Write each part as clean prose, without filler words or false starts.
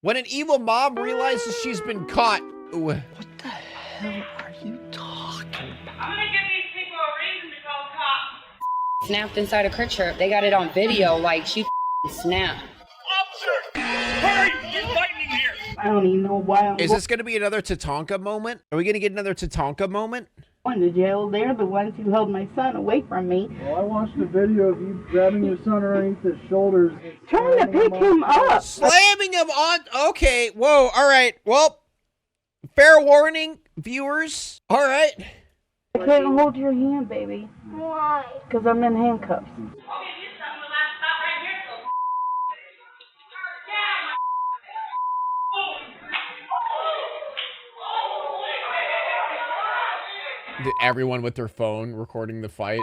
When an evil mom realizes she's been caught. What the hell are you talking about? I'm gonna give these people a reason to call cops. Snapped inside a creature. They got it on video, like she snapped. Officer! Hurry! There's lightning here! I don't even know why I'm Is this going to be another Tatanka moment? Are we going to get another Tatanka moment? going to jail. They're the ones who held my son away from me. Well, I watched a video of you grabbing your son underneath his shoulders. Trying to pick him up. Slamming him on. Okay. Whoa. All right. Well, fair warning, viewers. All right. I can't hold your hand, baby. Why? Because I'm in handcuffs. Okay, you something will last stop right here, so Everyone with their phone recording the fight.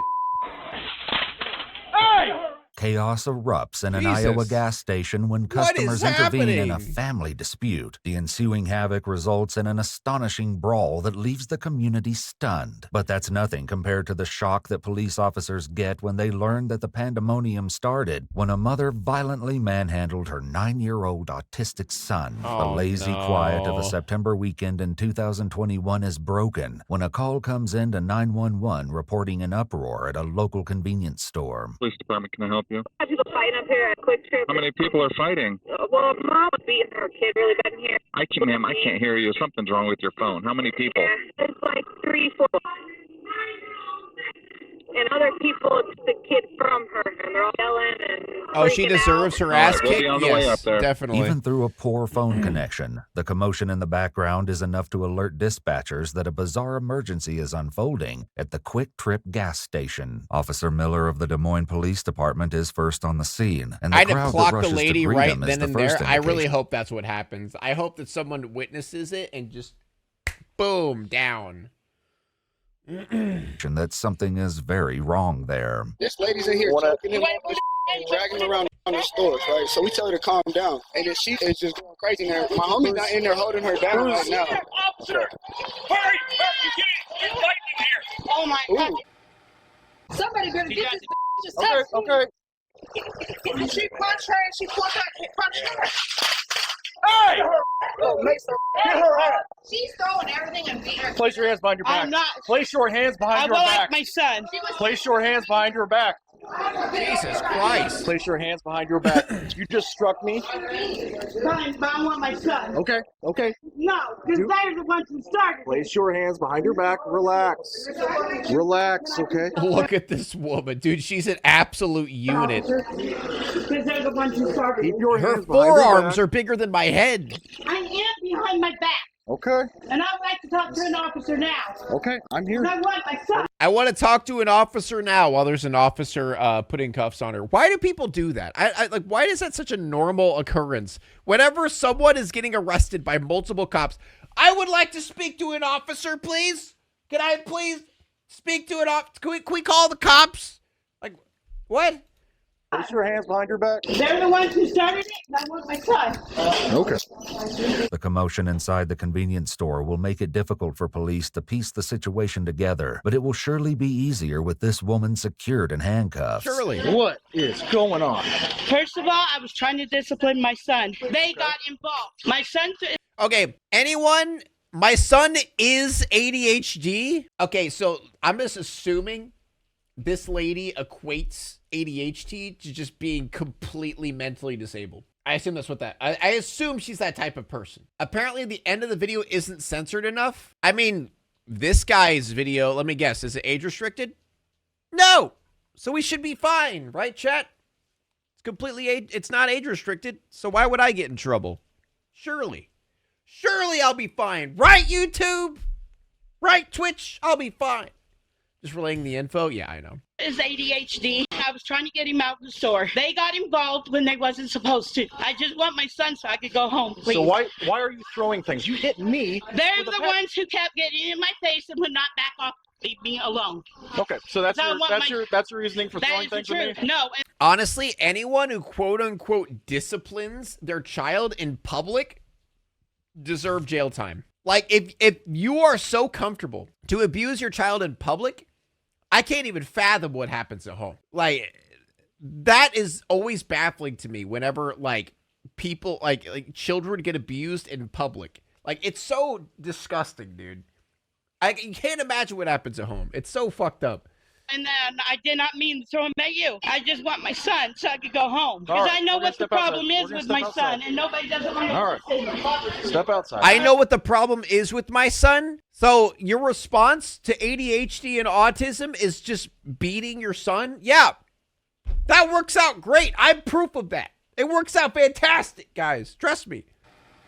Chaos erupts in an Jesus. Iowa gas station when What is customers intervene in a happening? family dispute. The ensuing havoc results in an astonishing brawl that leaves the community stunned. But that's nothing compared to the shock that police officers get when they learn that the pandemonium started when a mother violently manhandled her 9-year-old autistic son. The Oh, lazy no. quiet of a September weekend in 2021 is broken when a call comes in to 911 reporting an uproar at a local convenience store. Police department, can I help you? people fighting up here at Quick Trip. How many people are fighting? Well, mom was beating her kid really bad in here. Ma'am, I can't hear you. Something's wrong with your phone. How many people? Yeah, it's like 3, 4. And other people, it's the kid from her, and they're all yelling and Oh, she freaking deserves out. her All right, ass we'll be kicked? on the way Yes, up there. definitely. Even through a poor phone connection, the commotion in the background is enough to alert dispatchers that a bizarre emergency is unfolding at the Quick Trip gas station. Officer Miller of the Des Moines Police Department is first on the scene, and the I'd have crowd that clocked the rushes to lady greet right him is then the and first there. I really indication. hope that's what happens. I hope that someone witnesses it and just boom, down. That something is very wrong there. This lady's in here choking him, dragging him around the stores, right? So we tell her to calm down, and then she is just going crazy. Now my homie's not in there holding her down right now. Officer! Hurry! There's lightning here! Oh my Ooh. God. Somebody better get this just Okay. And she punched her and she punched her. Hey! Oh, Mason, Get her out! She's throwing everything and beating her. Place your hands behind your back. I'm not. Place your hands behind your back. my son. Place your hands behind your back. Jesus Christ. Place your hands behind your back. You just struck me. Fine, but I want my son. Okay. No, because they're the ones who started. Place your hands behind your back. Relax. Relax, okay? Look at this woman, dude. She's an absolute unit. Because they're the ones who started. Keep your Her hands behind your forearms back. are bigger than my head. I am behind my back. Okay. And I would like to talk to an officer now. Okay, I'm here. And I want my son. I want to talk to an officer now while there's an officer putting cuffs on her. Why do people do that? I like, why is that such a normal occurrence? Whenever someone is getting arrested by multiple cops, I would like to speak to an officer, please. Can I please speak to an officer? Can we call the cops? Like, what? Place your hands behind your back. They're the ones who started it, and I want my son. Okay. The commotion inside the convenience store will make it difficult for police to piece the situation together, but it will surely be easier with this woman secured in handcuffs. Surely. What is going on? First of all, I was trying to discipline my son. They got involved. My son. Okay, anyone? My son is ADHD. Okay, so I'm just assuming this lady equates ADHD to just being completely mentally disabled. I assume that's what that, I assume she's that type of person. Apparently the end of the video isn't censored enough. I mean, this guy's video, let me guess, is it age restricted? No. So we should be fine, right, chat? It's completely, it's not age restricted. So why would I get in trouble? Surely I'll be fine. Right, YouTube? Right, Twitch? I'll be fine. Just relaying the info? Yeah, I know. Is ADHD. I was trying to get him out of the store. They got involved when they wasn't supposed to. I just want my son so I could go home, please. So why are you throwing things? You hit me. They're with a the pen. ones who kept getting in my face and would not back off. Leave me alone. Okay, so that's So I your want that's your reasoning for That throwing is the things at me? truth. No. Honestly, anyone who quote unquote disciplines their child in public deserve jail time. Like, if you are so comfortable to abuse your child in public, I can't even fathom what happens at home. Like, that is always baffling to me whenever, like, people like children get abused in public. Like, it's so disgusting, dude. I can't imagine what happens at home. It's so fucked up. And then I did not mean to throw him at you. I just want my son so I could go home. Because I know what the problem is with my son, and nobody doesn't want to. All right. Step outside. I know what the problem is with my son. So your response to ADHD and autism is just beating your son? Yeah. That works out great. I'm proof of that. It works out fantastic, guys. Trust me.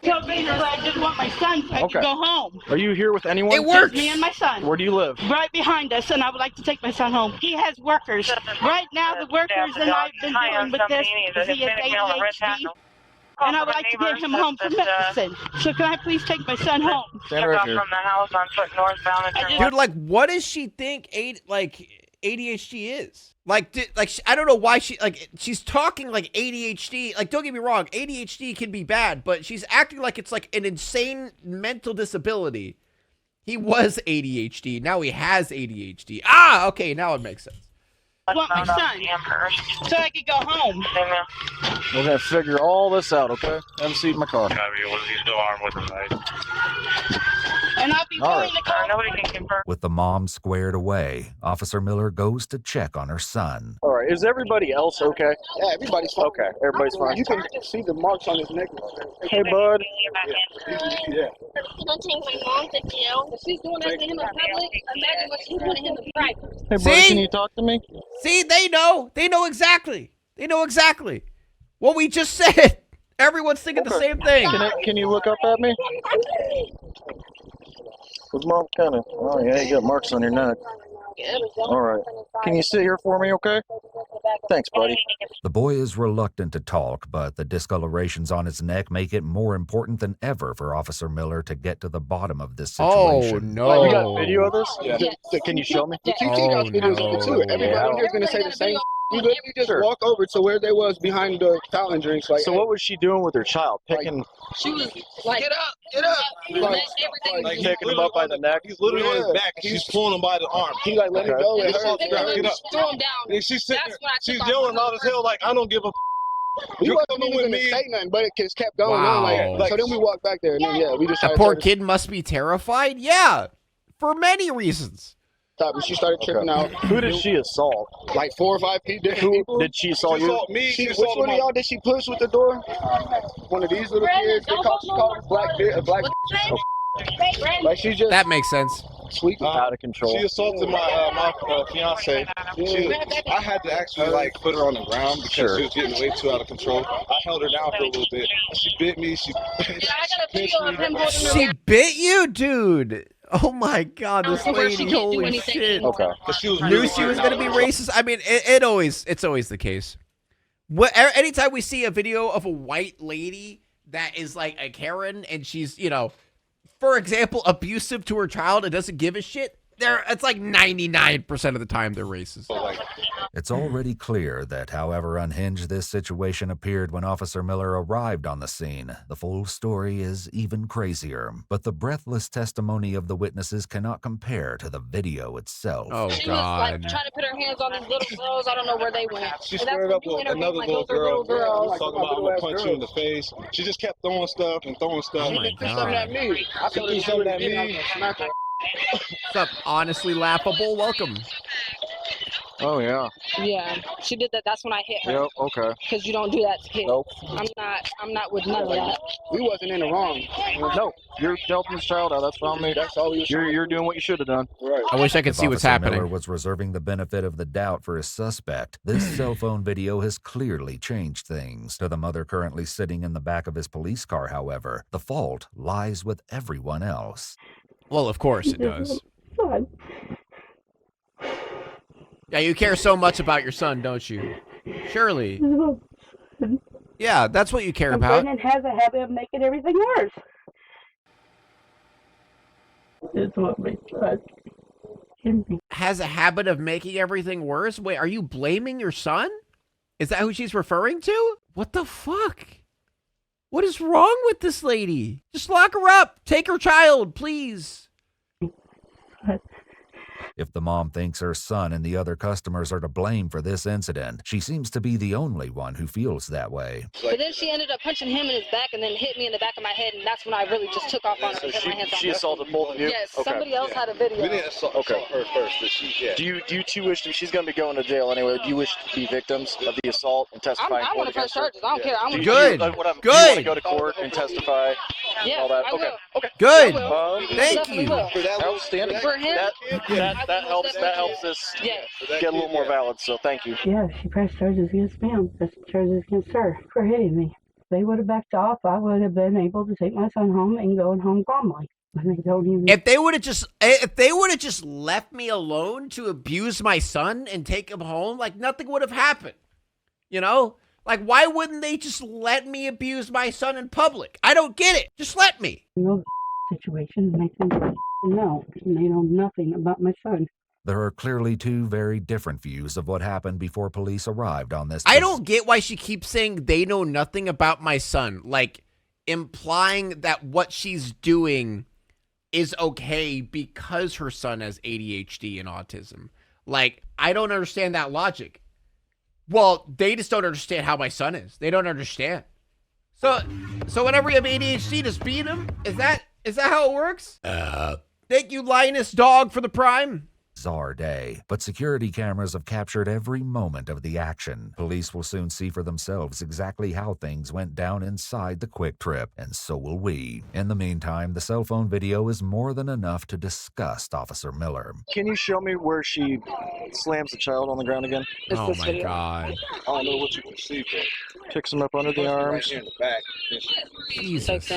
So basically, I just want my son so I can go home. Are you here with anyone? It works. Just me and my son. Where do you live? Right behind us, and I would like to take my son home. He has workers. Right now, the workers and I've been dealing with this. He has ADHD. And I would like to get him home for medicine. So can I please take my son home? Stand right here. From the house on foot northbound. Dude, like, what does she think ADHD is? Like, I don't know why she's talking like ADHD. Like, don't get me wrong, ADHD can be bad, but she's acting like it's like an insane mental disability. He was ADHD. Now he has ADHD. Ah, okay, now it makes sense. I want my son so I could go home. We're going to figure all this out, okay? Have a seat in my car. And I'll be willing to call. Nobody can confirm. With the mom squared away, Officer Miller goes to check on her son. All right. Is everybody else okay? Yeah, everybody's fine. Okay. Everybody's fine. You can see the marks on his neck. Hey, bud. Yeah. Don't take my mom to jail. If she's doing that to him in public, imagine what she's doing to him in private. Hey, bud, See? can you talk to me? See, they know. They know exactly. They know exactly what we just said. Everyone's thinking the same thing. Can you look up at me? Cause mom kind of. Oh yeah, you got marks on your neck. All right. Can you sit here for me, okay? Thanks, buddy. The boy is reluctant to talk, but the discolorations on his neck make it more important than ever for Officer Miller to get to the bottom of this situation. Oh, no. You got video of this? Yeah. Can you show me? The QT got videos of it too. Everybody in here is gonna say the same. You literally just walk over to where they was behind the fountain drinks. Like, So what was she doing with her child? Picking, She was like, get up. like picking him up by the neck? He's literally on his back, and she's pulling him by the arm. He like let it go. Get It hurt. up. throw him down. And she's sitting That's there, when I she's took yelling off. loud as hell, like, I don't give a We You're wasn't coming even with gonna me. say nothing, but it just kept going Wow. on. Like, so then we walked back there, and then yeah, we just That started poor talking. kid must be terrified. Yeah, for many reasons. And she started tripping out. Who did she assault? Like 4 or 5 people. Who did she assault you? me. Which one of y'all did she push with the door? One of these little kids. She called a black. Like she just That makes sense. sweeping. Out of control. She assaulted my fiance. I had to actually like put her on the ground because she was getting way too out of control. I held her down for a little bit. She bit me. She pinched me. She bit you, dude. Oh my God, this lady! Holy shit! Okay. She was Knew she was gonna be racist. I mean, it's always the case. Anytime we see a video of a white lady that is like a Karen and she's, you know, for example, abusive to her child and doesn't give a shit, it's like 99% of the time they're racist. It's already clear that however unhinged this situation appeared when Officer Miller arrived on the scene, the full story is even crazier. But the breathless testimony of the witnesses cannot compare to the video itself. Oh She was like God. trying to put her hands on these little girls. I don't know where they went. She And that's squared when up you with intervened, another like, little those are girl. little girls. Talking about I'm gonna punch you in the face. She just kept throwing stuff and throwing stuff. Oh my She threw something at me. I She thought threw she something was at me. What's up? Honestly laughable. Welcome. Oh yeah. Yeah, she did that. That's when I hit her. Yep. Okay. Because you don't do that to kids. Nope. I'm not with none of that. We wasn't in the wrong. No, you're helping this child out. That's on me. That's all we was You're doing what you should have done. Right. I wish I could If see what's Officer happening. Miller was reserving the benefit of the doubt for his suspect, this cell phone video has clearly changed things. To the mother currently sitting in the back of his police car, however, the fault lies with everyone else. Well, of course it does. Yeah, you care so much about your son, don't you? Surely. Yeah, that's what you care about. Brennan has a habit of making everything worse. It's what my son Has a habit of making everything worse? Wait, are you blaming your son? Is that who she's referring to? What the fuck? What is wrong with this lady? Just lock her up. Take her child, please. If the mom thinks her son and the other customers are to blame for this incident, she seems to be the only one who feels that way. But then she ended up punching him in his back and then hit me in the back of my head, and that's when I really just took off on her. So and put my hands on she her. assaulted both of you? Yes, Okay. somebody else had a video. We didn't assault her first, but Do you two wish she's going to be going to jail anyway? Do you wish to be victims of the assault and testify? I want to press charges. I don't care. I want Good. Do you want Good. to go to court and testify? Yeah, All that? I Okay. will. Okay. Good. Thank Thank you. Outstanding. For him, That helps. That helps us get a little more valid. So thank you. Yeah, she pressed charges against me. I'm pressing charges against her for hitting me. If they would have backed off, I would have been able to take my son home and go home calmly. And they don't even. If they would have just left me alone to abuse my son and take him home, like nothing would have happened. You know? Like, why wouldn't they just let me abuse my son in public? I don't get it. Just let me. No situation, and I think no, and they know nothing about my son. There are clearly two very different views of what happened before police arrived on this. I don't get why she keeps saying they know nothing about my son, like implying that what she's doing is okay because her son has ADHD and autism. Like, I don't understand that logic. Well, they just don't understand how my son is. They don't understand. So whenever you have ADHD, just beat him? Is that how it works? Thank you, Linus Dog, for the prime. Bizarre day, but security cameras have captured every moment of the action. Police will soon see for themselves exactly how things went down inside the Quick Trip, and so will we. In the meantime, the cell phone video is more than enough to disgust Officer Miller. Can you show me where she slams the child on the ground again? Oh my God. I don't know what you can see, but Picks him up under the arms. right here in the back. Jesus. Picks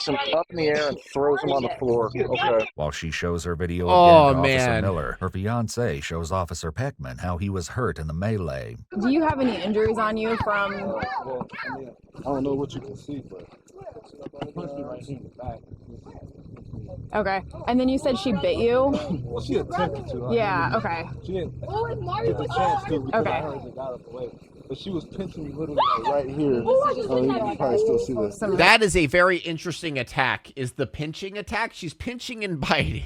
him up in the air and throws him on the floor. Okay. While she shows her video Oh, again to Officer man. Miller, her fiancé shows Officer Peckman how he was hurt in the melee. Do you have any injuries on you from? Well, I don't know what you can see, but she punched me right here in the back. Okay, and then you said she bit you. Well, she attempted to. Yeah. Okay. She didn't get the chance to because I heard it got out of the way. But she was pinching me literally like right here. Oh, you can probably still see this. That is a very interesting attack, is the pinching attack. She's pinching and biting.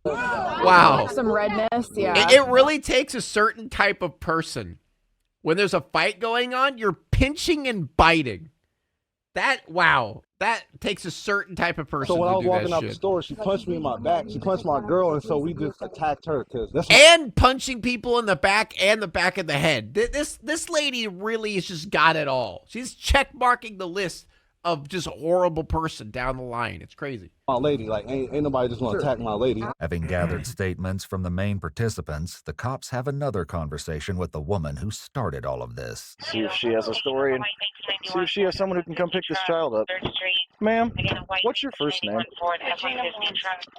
Wow. Some redness, yeah. It really takes a certain type of person. When there's a fight going on, you're pinching and biting. Wow. That takes a certain type of person So when I to was do walking that out shit. the store, she punched me in my back. She punched my girl, and so we just attacked her. And punching people in the back and the back of the head. This lady really has just got it all. She's check marking the list of just a horrible person down the line. It's crazy. My lady, like, ain't nobody just want to attack my lady. Having gathered statements from the main participants, the cops have another conversation with the woman who started all of this. See if she has a story and see if she has someone who can come pick this child up. Ma'am, what's your first name?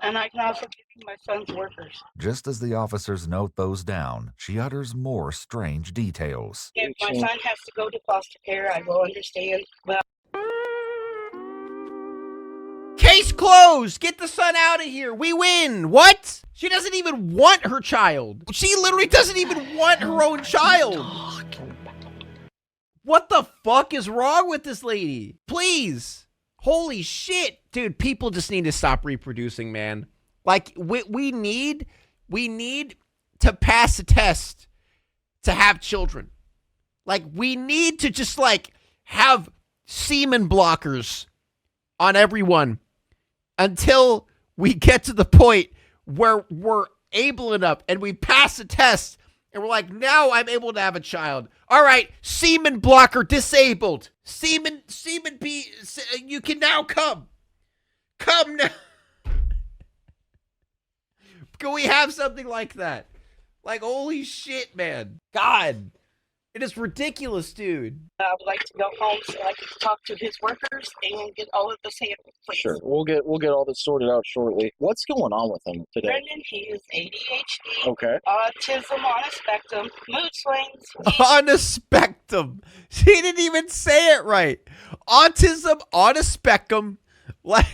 And I can also give you my son's workers. Just as the officers note those down, she utters more strange details. If my son has to go to foster care, I will understand. Well, Case closed. Get the son out of here. We win. What? She doesn't even want her child. She literally doesn't even want her own child. What the fuck is wrong with this lady? Please. Holy shit. Dude, people just need to stop reproducing, man. Like, we need to pass a test to have children. Like, we need to just, like, have semen blockers on everyone until we get to the point where we're able enough and we pass a test and we're like, now I'm able to have a child. All right, semen blocker disabled. Semen you can now come. Come now. Can we have something like that? Like, holy shit, man. God. It is ridiculous, dude. I would like to go home so I can talk to his workers and get all of this handled, please. Sure, we'll get all this sorted out shortly. What's going on with him today? Brendan, he is ADHD, Okay. autism on a spectrum, mood swings. On a spectrum. She didn't even say it right. Autism on a spectrum. Like,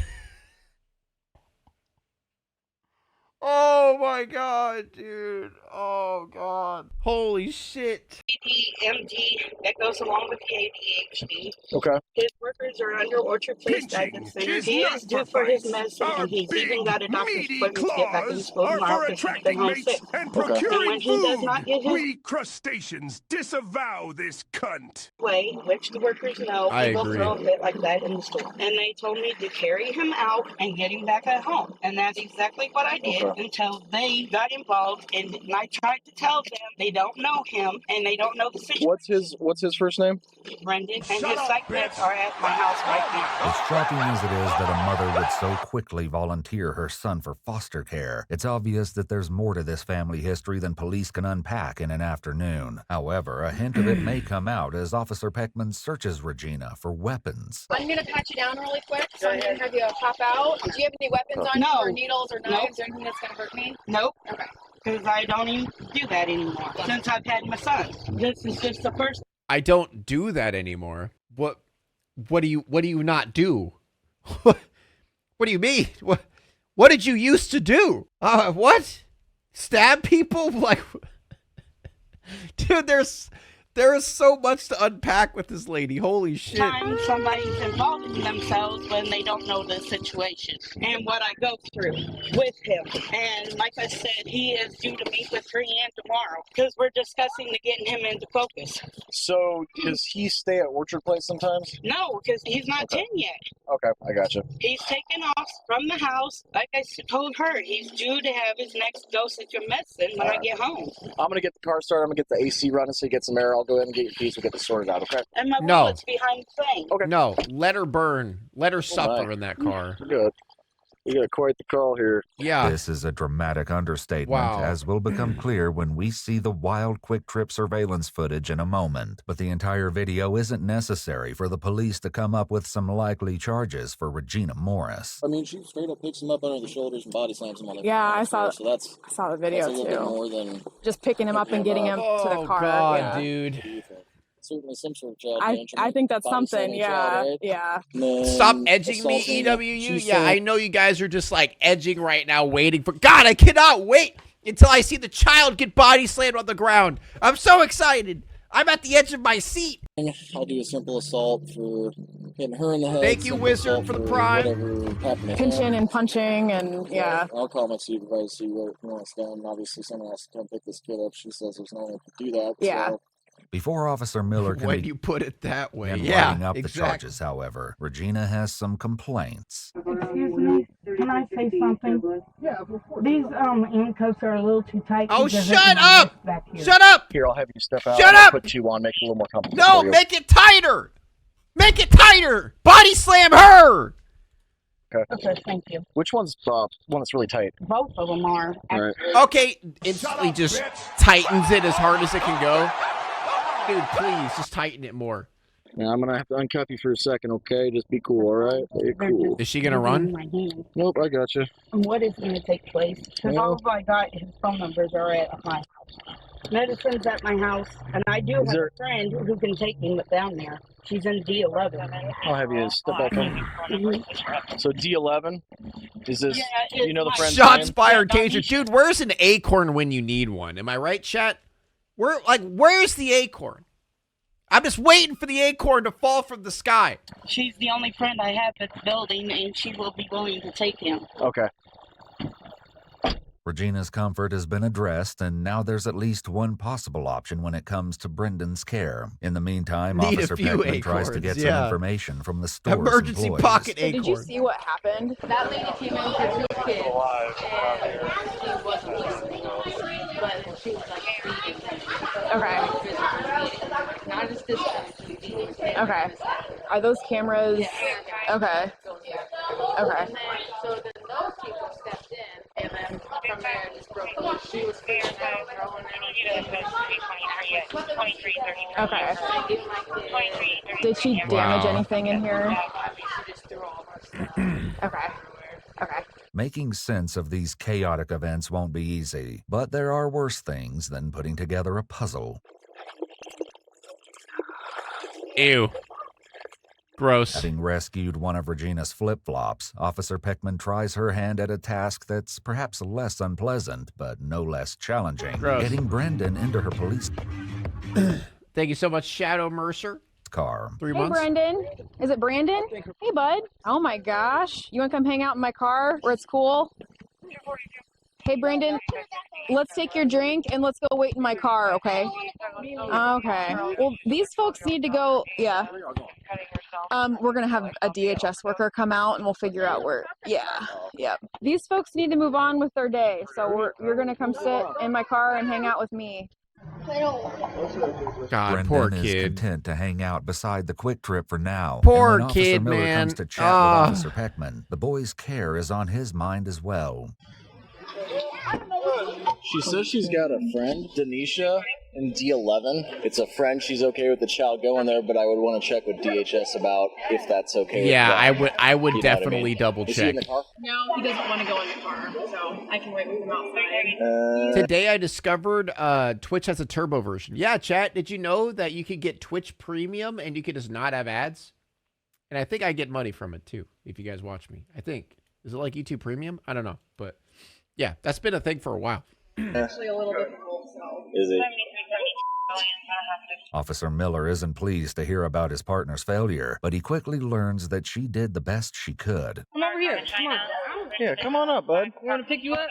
Oh my god, dude. Oh god. Holy shit. ADMD that goes along with the ADHD. Okay. His workers are under Orchard Place Guidance Center. He is due for his medicine, and he's even got a doctor's appointment to get back in school tomorrow because he's been home sick. And Okay. And when he does not get his we crustaceans disavow this cunt. way, which the workers know, I he will agree. throw a fit like that in the store. And they told me to carry him out and get him back at home. And that's exactly what I did until they got involved. And I tried to tell them they don't know him and they don't know the situation. What's his first name? Brendan, and his psych meds are at my house right now. As shocking as it is that a mother would so quickly volunteer her son for foster care, it's obvious that there's more to this family history than police can unpack in an afternoon. However, a hint of it may come out as Officer Peckman searches Regina for weapons. I'm going to pat you down really quick, so I'm going to have you pop out. Do you have any weapons on you, or needles or knives or anything that's going to hurt me? Nope. Okay. Because I don't even do that anymore since I've had my son. This is just the first. I don't do that anymore. What do you not do? What do you mean? What did you used to do? What? Stab people? Like, dude, there is so much to unpack with this lady. Holy shit. Time somebody's involving themselves when they don't know the situation and what I go through with him. And like I said, he is due to meet with Brianne tomorrow because we're discussing getting him into focus. So does he stay at Orchard Place sometimes? No, because he's not 10 yet. Okay, I gotcha. He's taken off from the house. Like I told her, he's due to have his next dosage of medicine when I get home. I'm going to get the car started. I'm going to get the AC running so you get some air. I'll go ahead and get your keys. We'll get this sorted out, okay? And my No. wallet's behind the thing. Okay. No, let her burn. Let her suffer in that car. Good. You got quite the call here. Yeah. This is a dramatic understatement, Wow. as will become clear when we see the wild quick trip surveillance footage in a moment. But the entire video isn't necessary for the police to come up with some likely charges for Regina Morris. I mean, she straight up picks him up under the shoulders and body slams him on the Yeah, I saw. So I saw the video that's a little bit too. more than Just picking him up and getting him to the Oh car. god, yeah. dude. certainly some sort of child I endangerment, think that's body something. slamming Yeah, child, right? yeah. And then Stop edging me, assaulting- EWU. she Yeah, said- I know you guys are just like edging right now, waiting for. God, I cannot wait until I see the child get body slammed on the ground. I'm so excited. I'm at the edge of my seat. I'll do a simple assault for hitting her in the head. Thank you, simple Wizard, assault for the prime. Whatever happened to Pinching him. and punching and yeah. I'll call my supervisor, see what wants done. Obviously, someone has to come pick this kid up. She says there's no one to do that. Yeah. So Before Officer Miller can When you put it that way, begin yeah, writing up the exactly. charges, however, Regina has some complaints. Excuse me, can I say something? Yeah, these handcuffs are a little too tight. Oh, because shut of my up! wrist back here. Shut up! Here, I'll have you step out. Shut I'll up! Put you on, make it a little more comfortable. No, for you. make it tighter. Make it tighter. Body slam her. Okay, thank you. Which one's one that's really tight? Both of them are. All right. Okay, instantly just tightens it as hard as it can go. Dude, please, just tighten it more. Yeah, I'm gonna have to uncuff you for a second, okay? Just be cool, all right? Be cool. Is she gonna run? Nope, I got you. And what is going to take place? Because all I got, his phone numbers are at my house. Medicine's at my house, and I do have a friend who can take him down there. She's in D11. I'll have you step back in. So D11, is this? Yeah, you know the friend? Shots fired, taser. Dude, where's an acorn when you need one? Am I right, chat? Where's the acorn? I'm just waiting for the acorn to fall from the sky. She's the only friend I have at the building, and she will be willing to take him. Okay. Regina's comfort has been addressed, and now there's at least one possible option when it comes to Brendan's care. In the meantime, Need a Officer few Peckman tries to get acorns, some yeah. information from the store's Emergency employees. pocket So did you acorn. see what happened? That lady came in with her two kids, and she wasn't listening, but she was like beating them. Okay. Not as distance. Okay. Are those cameras? Okay. Okay. So then those people stepped in, and then from there it just broke loose. She was freaking out, throwing Okay. Did she damage anything in here? She just threw all of our stuff. Okay. Okay. Making sense of these chaotic events won't be easy, but there are worse things than putting together a puzzle. Ew. Gross. Having rescued one of Regina's flip-flops, Officer Pickman tries her hand at a task that's perhaps less unpleasant, but no less challenging. Gross. Getting Brendan into her police Thank you so much, Shadow Mercer. car. 3 Hey, months. Brendan. Is it Brandon? Hey, bud. Oh my gosh. You want to come hang out in my car where it's cool? Hey, Brendan. Let's take your drink and let's go wait in my car, okay? Okay. Well, these folks need to go. Yeah. We're gonna have a DHS worker come out and we'll figure out where. Yeah. Yep. These folks need to move on with their day, so you're gonna come sit in my car and hang out with me. God, Brendan poor is kid. content to hang out beside the Quick Trip for now. Poor and when kid, Officer Miller man. comes to chat with Officer Peckman, the boy's care is on his mind as well. She says she's got a friend, Denisha, in D11. It's a friend. She's okay with the child going there, but I would want to check with DHS about if that's okay. Yeah, with them. I would You know what I definitely mean? double Is he in check. the car? No, he doesn't want to go in the car, so I can wait with him outside. Today I discovered Twitch has a turbo version. Yeah, chat, did you know that you could get Twitch Premium and you could just not have ads? And I think I get money from it too, if you guys watch me. I think. Is it like YouTube Premium? I don't know. But yeah, that's been a thing for a while. Actually, a little difficult, so. Is it? Officer Miller isn't pleased to hear about his partner's failure, but he quickly learns that she did the best she could. Come over here. Come on. Yeah, come on up, bud. You want to pick you up?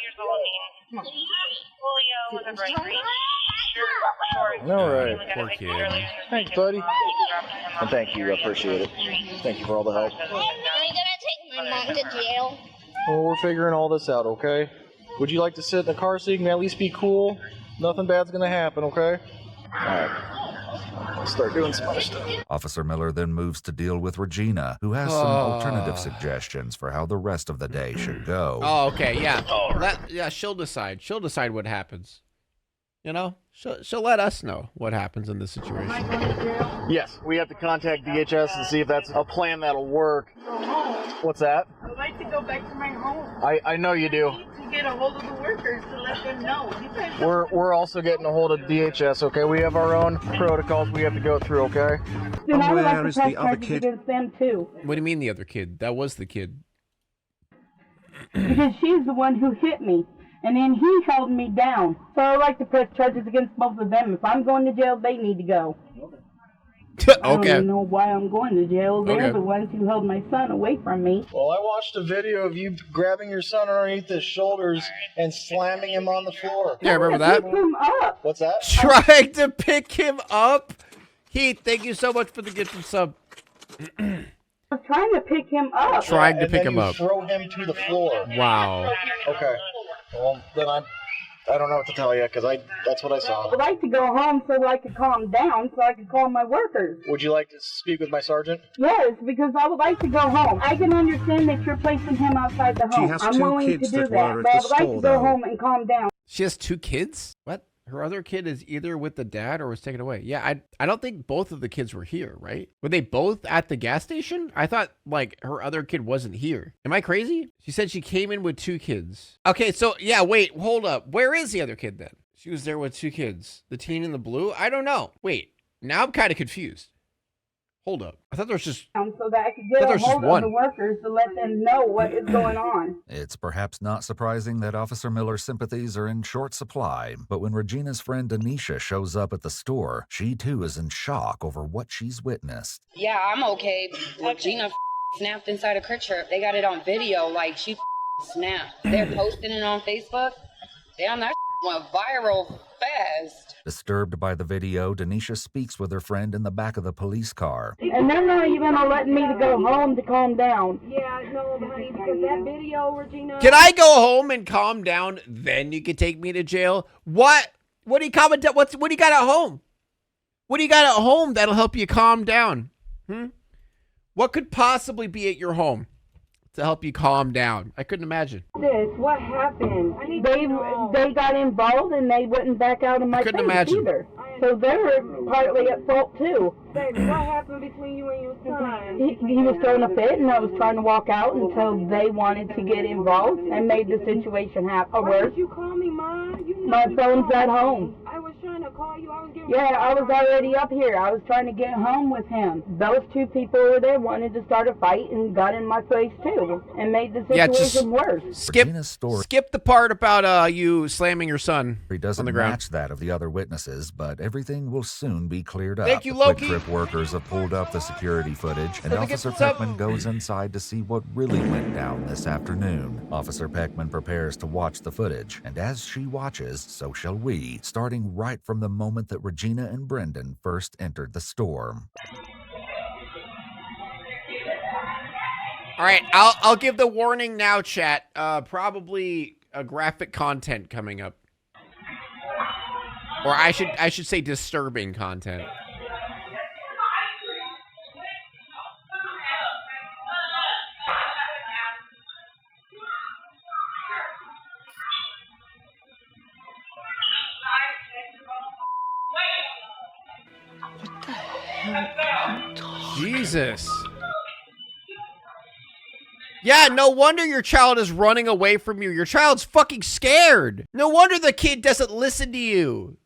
Come on. All right. Poor kid. Thanks, buddy. And thank you. I appreciate it. Thank you for all the help. Are you gonna take my mom to jail? Well, we're figuring all this out, okay? Would you like to sit in the car so you can at least be cool? Nothing bad's gonna happen, okay? Alright. Let's start doing some other stuff. Officer Miller then moves to deal with Regina, who has some alternative suggestions for how the rest of the day should go. Oh, okay, yeah. Yeah, she'll decide. She'll decide what happens. You know? She'll let us know what happens in this situation. Yes, we have to contact DHS and see if that's a plan that'll work. What's that? I'd like to go back to my home. I know you do. To get a hold of the workers to let them know. You guys We're also getting a hold of DHS, okay? We have our own protocols we have to go through, okay? Then I would like to press charges against them too. What do you mean the other kid? That was the kid. Because she's the one who hit me. And then he held me down. So I'd like to press charges against both of them. If I'm going to jail, they need to go. I don't even know why I'm going to jail. They're the ones who held my son away from me. Well, I watched a video of you grabbing your son underneath his shoulders and slamming him on the floor. Yeah, I remember that. Pick him up. What's that? Trying to pick him up? Heath, thank you so much for the gift of sub. I was trying to pick him up. Trying to pick him up. Throw him to the floor. Wow. Okay. Well, then I don't know what to tell you because that's what I saw. I would like to go home so I could calm down so I could call my workers. Would you like to speak with my sergeant? Yes, because I would like to go home. I can understand that you're placing him outside the home. I'm willing to do that, but I would like to go home and calm down. She has 2 kids? What? Her other kid is either with the dad or was taken away. Yeah, I don't think both of the kids were here, right? Were they both at the gas station? I thought, like, her other kid wasn't here. Am I crazy? She said she came in with 2 kids. Okay, so, yeah, wait, hold up. Where is the other kid then? She was there with 2 kids. The teen in the blue? I don't know. Wait, now I'm kind of confused. Hold up. I thought there was just... So that I could get a hold of the workers to let them know what is going on. It's perhaps not surprising that Officer Miller's sympathies are in short supply, but when Regina's friend Denisha shows up at the store, she too is in shock over what she's witnessed. Yeah, I'm okay. Regina snapped inside a crib trip. They got it on video, like she snapped. They're posting it on Facebook. Damn, that went viral fast. Disturbed by the video, Denisha speaks with her friend in the back of the police car. And they're not even letting me to go home to calm down. Yeah, no, honey, because that video, Regina... Can I go home and calm down, then you can take me to jail? What? What do you comment? What do you got at home? What do you got at home that'll help you calm down? What could possibly be at your home to help you calm down? I couldn't imagine. What happened? They got involved and they wouldn't back out of my face either. So they were partly at fault too. Baby, what happened between you and your son? He was throwing a fit and I was trying to walk out until they wanted to get involved and made the situation happen. Why did you call me, Mom? My phone's at home. I was trying to call you. I was giving Yeah, I was already up here. I was trying to get home with him. Those two people over there wanted to start a fight and got in my face too and made the situation worse. Skip the part about you slamming your son He doesn't on the ground. match that of the other witnesses, but everything will soon be cleared up. Thank you, The Loki. Quick Trip workers have pulled up the security footage, and Let me get Officer this up. Peckman goes inside to see what really went down this afternoon. Officer Peckman prepares to watch the footage, and as she watches, so shall we, starting right from the moment that Regina and Brendan first entered the store. All right, I'll give the warning now, chat. Probably a graphic content coming up, or I should say disturbing content. Jesus. Yeah, no wonder your child is running away from you. Your child's fucking scared. No wonder the kid doesn't listen to you.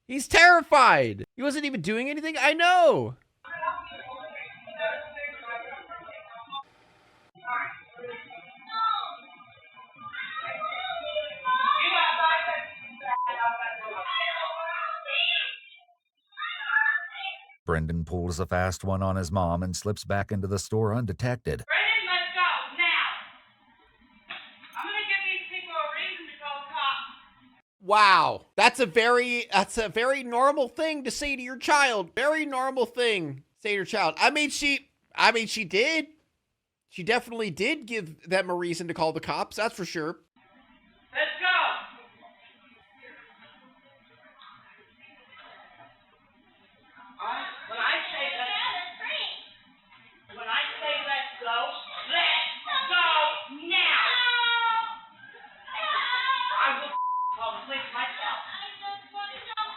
He's terrified. He wasn't even doing anything. I know. Brendan pulls a fast one on his mom and slips back into the store undetected. Brendan, let's go now. I'm gonna give these people a reason to call cops. Wow. That's a very normal thing to say to your child. Very normal thing to say to your child. I mean, she did. She definitely did give them a reason to call the cops. That's for sure. Let's go. When I say let's go now. I will call the police myself.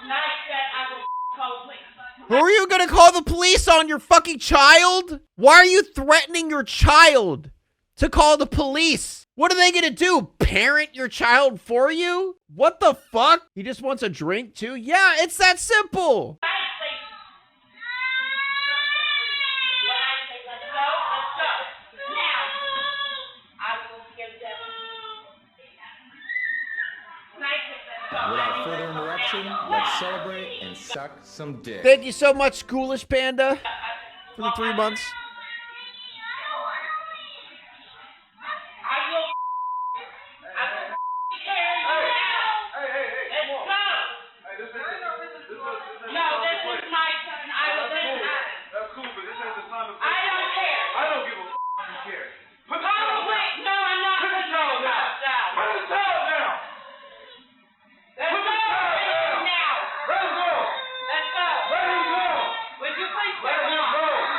And I said I will call the police. Who are you gonna call the police on, your fucking child? Why are you threatening your child to call the police? What are they gonna do? Parent your child for you? What the fuck? He just wants a drink too? Yeah, it's that simple. Without further interruption, let's celebrate and suck some dick. Thank you so much, Schoolish Panda, for the 3 months.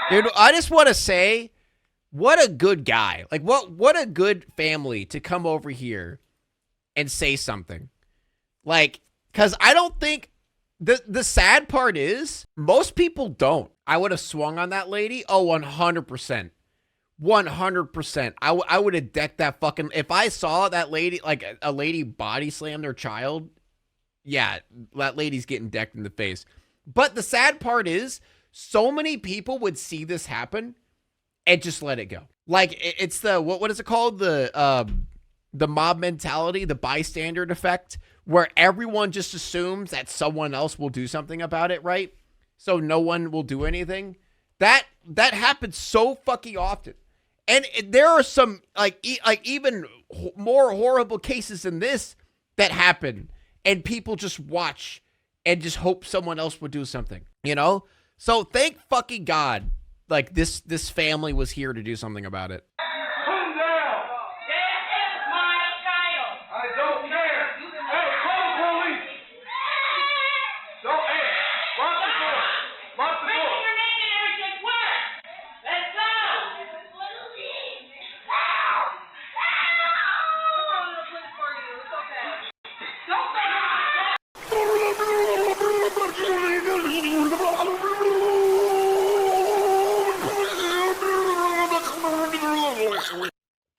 Dude, I just want to say, what a good guy. Like, what a good family to come over here and say something. Like, because I don't think, the sad part is, most people don't. I would have swung on that lady. Oh, 100%. 100%. I would have decked that fucking, if I saw that lady, like a lady body slam their child, yeah, that lady's getting decked in the face. But the sad part is, so many people would see this happen and just let it go. Like, it's the, what is it called? The mob mentality, the bystander effect, where everyone just assumes that someone else will do something about it, right? So no one will do anything. That happens so fucking often. And there are some, like even more horrible cases than this that happen, and people just watch and just hope someone else would do something, you know? So thank fucking God, like this family was here to do something about it. Calm down. This is my child. I don't care. Hey, call the police. Don't, hey, lock the door. Lock the door. You're making everything worse. Let's go.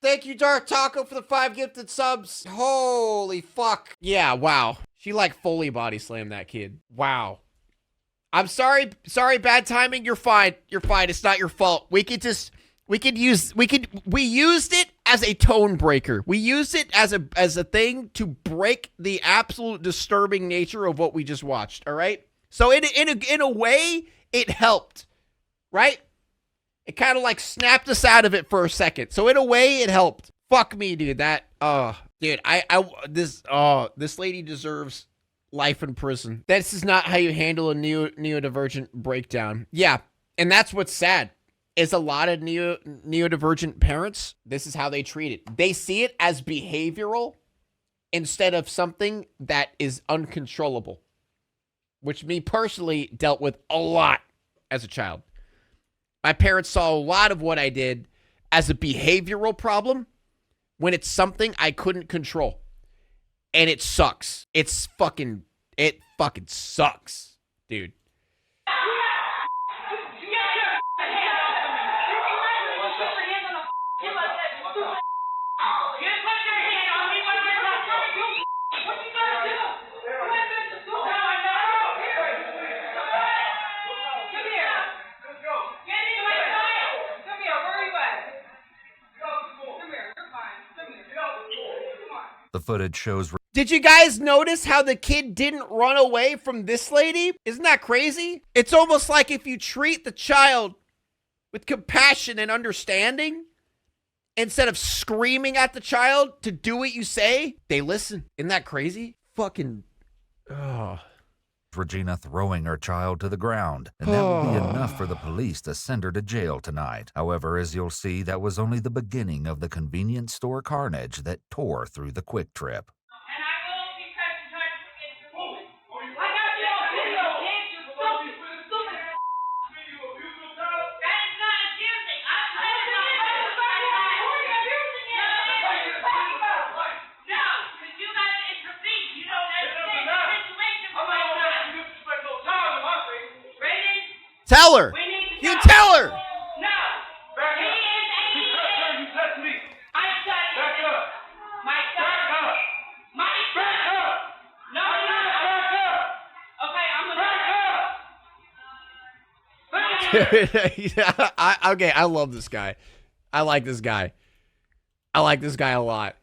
Thank you, Dark Taco, for the 5 gifted subs. Holy fuck. Yeah, wow. She like fully body slammed that kid. Wow. I'm sorry, bad timing. You're fine. You're fine. It's not your fault. We used it as a tone breaker. We used it as a thing to break the absolute disturbing nature of what we just watched, all right? So in a way, it helped, right? It kind of like snapped us out of it for a second. So in a way, it helped. Fuck me, dude. Dude, this lady deserves life in prison. This is not how you handle a neurodivergent breakdown. Yeah, and that's what's sad. Is a lot of neurodivergent parents, this is how they treat it. They see it as behavioral instead of something that is uncontrollable, which me personally dealt with a lot as a child. My parents saw a lot of what I did as a behavioral problem when it's something I couldn't control. And it sucks. It fucking sucks, dude. The footage shows... Did you guys notice how the kid didn't run away from this lady? Isn't that crazy? It's almost like if you treat the child with compassion and understanding, instead of screaming at the child to do what you say, they listen. Isn't that crazy? Fucking... Oh. Regina throwing her child to the ground, and that would be enough for the police to send her to jail tonight. However, as you'll see, that was only the beginning of the convenience store carnage that tore through the Quick Trip. Tell her. You tell her. Okay, I love this guy. I like this guy. I like this guy a lot.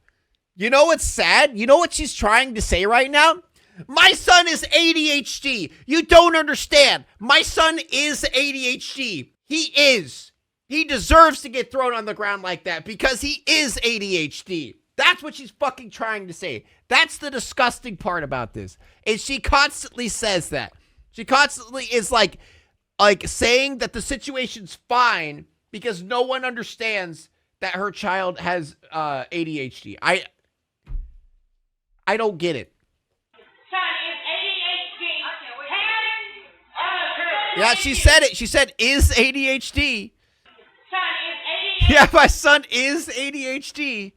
You know what's sad? You know what she's trying to say right now? My son is ADHD. You don't understand. My son is ADHD. He is. He deserves to get thrown on the ground like that because he is ADHD. That's what she's fucking trying to say. That's the disgusting part about this. Is she constantly says that. She constantly is like saying that the situation's fine because no one understands that her child has ADHD. I don't get it. Yeah, she said it. She said, is ADHD. Yeah, my son is ADHD.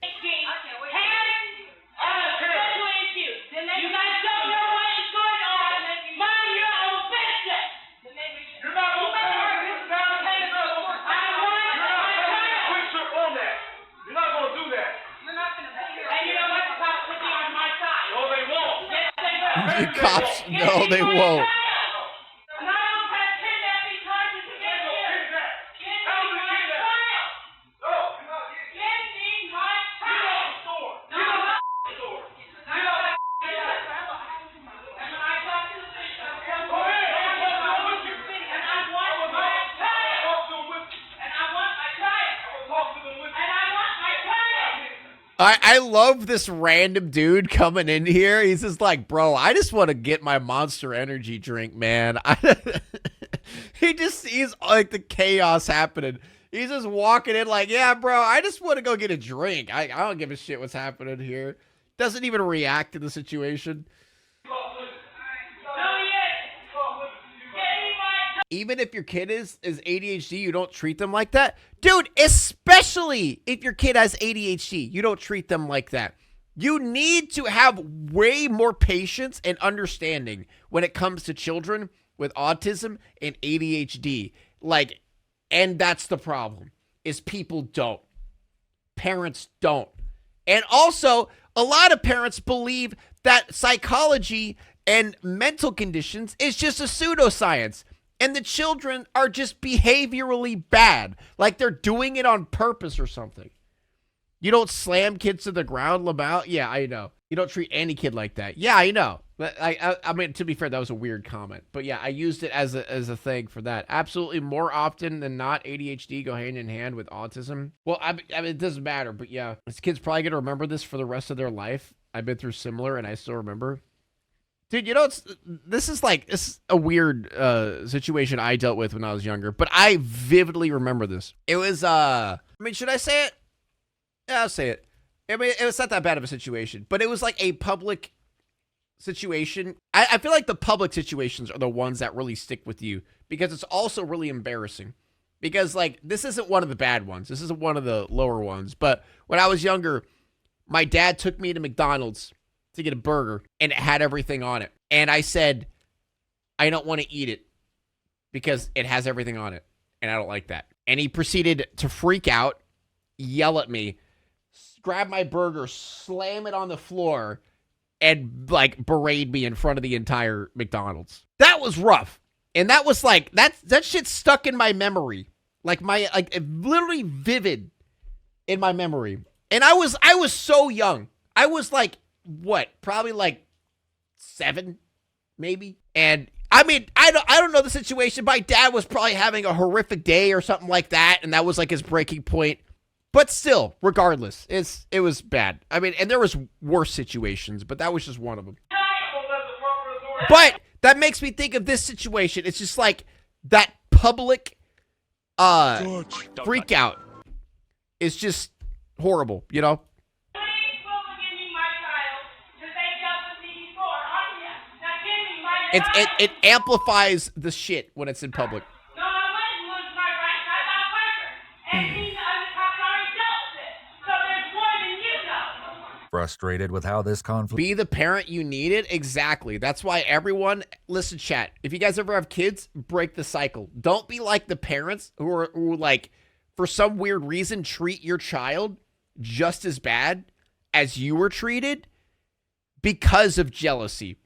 The cops, no, they won't. I love this random dude coming in here. He's just like, bro, I just want to get my Monster Energy drink, man. He just sees like the chaos happening. He's just walking in like, yeah, bro, I just want to go get a drink. I don't give a shit what's happening here. Doesn't even react to the situation. Even if your kid is ADHD, you don't treat them like that. Dude, especially if your kid has ADHD, you don't treat them like that. You need to have way more patience and understanding when it comes to children with autism and ADHD. And that's the problem, is people don't. Parents don't. And also, a lot of parents believe that psychology And mental conditions is just a pseudoscience. And the children are just behaviorally bad. Like they're doing it on purpose or something. You don't slam kids to the ground, Lamau? Yeah, I know. You don't treat any kid like that. Yeah, I know. But I mean, to be fair, that was a weird comment. But yeah, I used it as a thing for that. Absolutely, more often than not, ADHD go hand in hand with autism. Well, I mean, it doesn't matter. But yeah, this kid's probably going to remember this for the rest of their life. I've been through similar, and I still remember. Dude, you know, this is a weird situation I dealt with when I was younger. But I vividly remember this. It was, I mean, should I say it? Yeah, I'll say it. I mean, it was not that bad of a situation, but it was like a public situation. I feel like the public situations are the ones that really stick with you because it's also really embarrassing. Because, like, this isn't one of the bad ones. This isn't one of the lower ones. But when I was younger, my dad took me to McDonald's to get a burger, and it had everything on it. And I said, I don't want to eat it because it has everything on it, and I don't like that. And he proceeded to freak out, yell at me, grab my burger, slam it on the floor, and like berate me in front of the entire McDonald's. That was rough. And that was like, that shit stuck in my memory. Like literally vivid in my memory. And I was so young. I was like, what? Probably like 7, maybe. And I mean, I don't know the situation. My dad was probably having a horrific day or something like that. And that was like his breaking point. But still, regardless, it was bad. I mean, and there was worse situations, but that was just one of them. But that makes me think of this situation. It's just like that public freak out is just horrible, you know? It amplifies the shit when it's in public. Frustrated with how this conflict... Be the parent you needed? Exactly. That's why everyone... Listen, chat. If you guys ever have kids, break the cycle. Don't be like the parents who like, for some weird reason, treat your child just as bad as you were treated because of jealousy.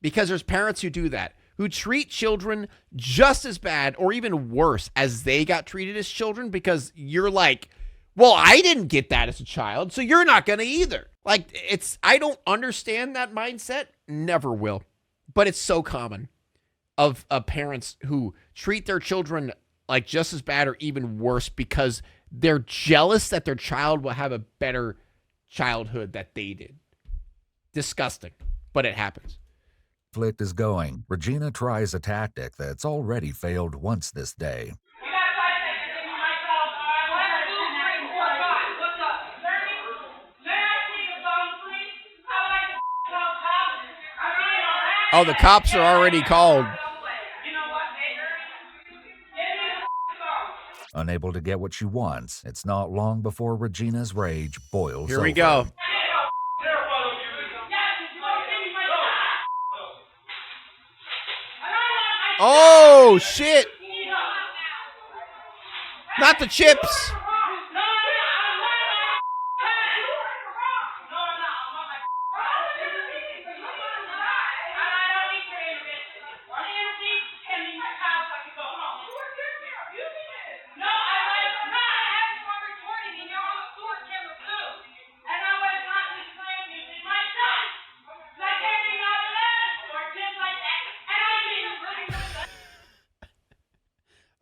Because there's parents who do that, who treat children just as bad or even worse as they got treated as children because you're like, well, I didn't get that as a child, so you're not going to either. Like, I don't understand that mindset. Never will. But it's so common of parents who treat their children like just as bad or even worse because they're jealous that their child will have a better childhood that they did. Disgusting, but it happens. Conflict is going. Regina tries a tactic that's already failed once this day. Oh, the cops are already called. Unable to get what she wants, it's not long before Regina's rage boils over. Here we go. Oh, shit. Not the chips.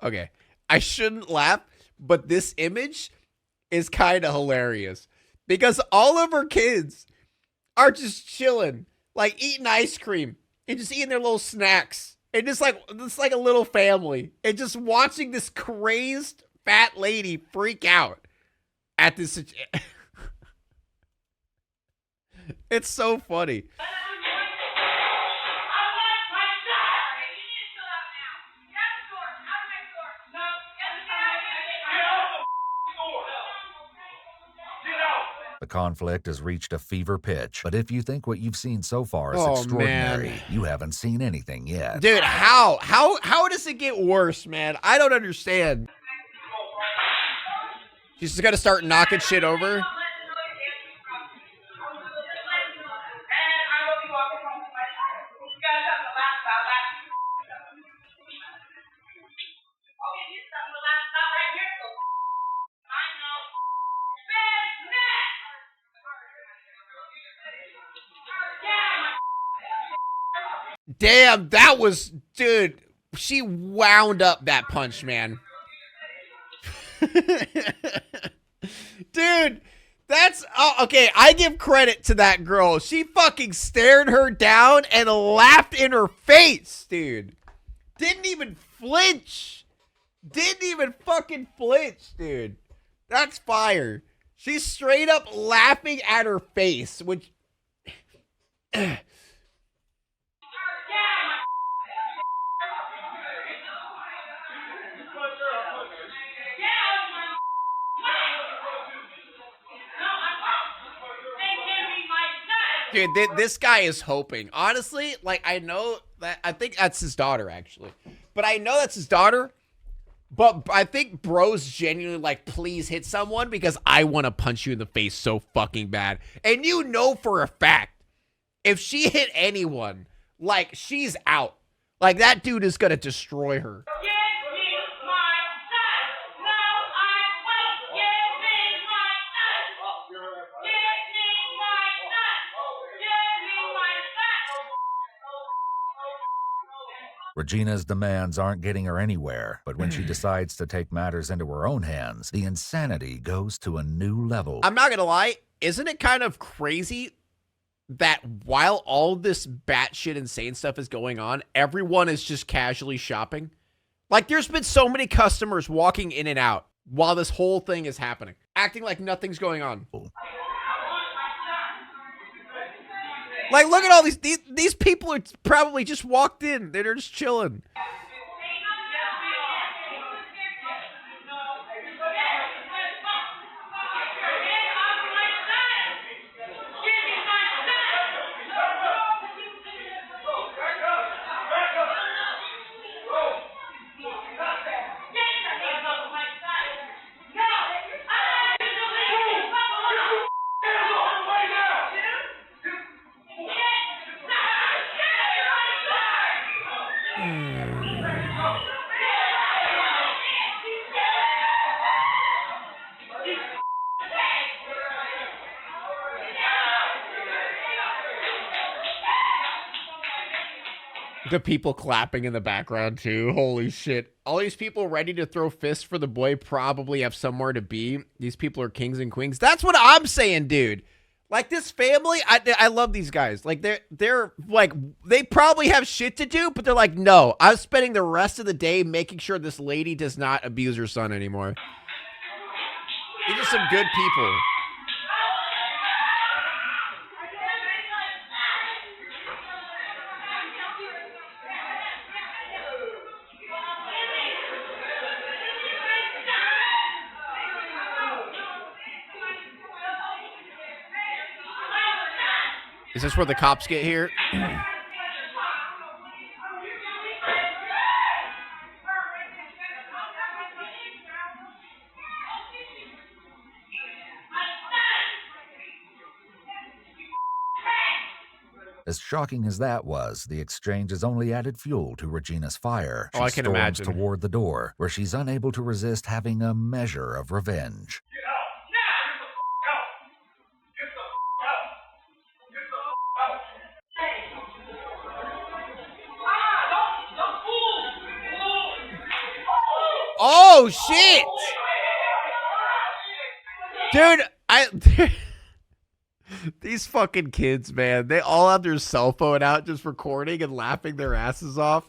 Okay, I shouldn't laugh, but this image is kind of hilarious because all of her kids are just chilling, like eating ice cream and just eating their little snacks. And just like, it's like a little family and just watching this crazed fat lady freak out at this. It's so funny. The conflict has reached a fever pitch, but if you think what you've seen so far is extraordinary, you haven't seen anything yet. Dude, how does it get worse, man? I don't understand. She's just gonna start knocking shit over. Damn, that was, dude, she wound up that punch, man. Dude, that's, okay, I give credit to that girl. She fucking stared her down and laughed in her face, dude. Didn't even flinch. Didn't even fucking flinch, dude. That's fire. She's straight up laughing at her face, which... Dude, this guy is hoping. Honestly, like, I know that, I think that's his daughter, actually. But I know that's his daughter. But I think bro's genuinely like, please hit someone because I want to punch you in the face so fucking bad. And you know for a fact, if she hit anyone, like, she's out. Like, that dude is going to destroy her. Regina's demands aren't getting her anywhere, but when she decides to take matters into her own hands, the insanity goes to a new level. I'm not gonna lie, isn't it kind of crazy that while all this batshit insane stuff is going on, everyone is just casually shopping? Like, there's been so many customers walking in and out while this whole thing is happening, acting like nothing's going on. Like, look at all these people are probably just walked in. They're just chilling. The people clapping in the background too. Holy shit. All these people ready to throw fists for the boy probably have somewhere to be. These people are kings and queens. That's what I'm saying, dude. Like, this family, I love these guys. Like, they're like, they probably have shit to do, but they're like, no, I'm spending the rest of the day making sure this lady does not abuse her son anymore. These are some good people. Is this where the cops get here? As shocking as that was, the exchange has only added fuel to Regina's fire. Oh, I can imagine. She storms toward the door, where she's unable to resist having a measure of revenge. Oh, shit! Dude, these fucking kids, man, they all have their cell phone out just recording and laughing their asses off.